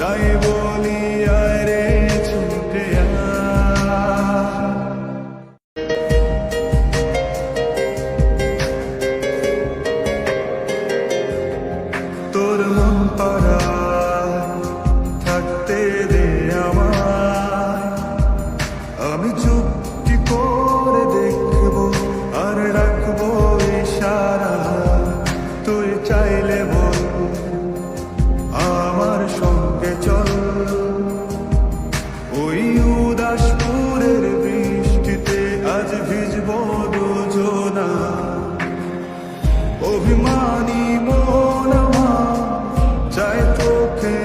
তাই বলি আরে ছুটে আয়। তোর মন পাড়ায় থাকতে দে আমায়, আমি চুপটি করে দেখবো আর রাখবো ইশারা। তুই চাইলে বল আমার সঙ্গে চল, ওই উদাসপুরের বৃষ্টিতে আজ ভিজবো দুজনা। অভিমানী মন আমার চায় তোকে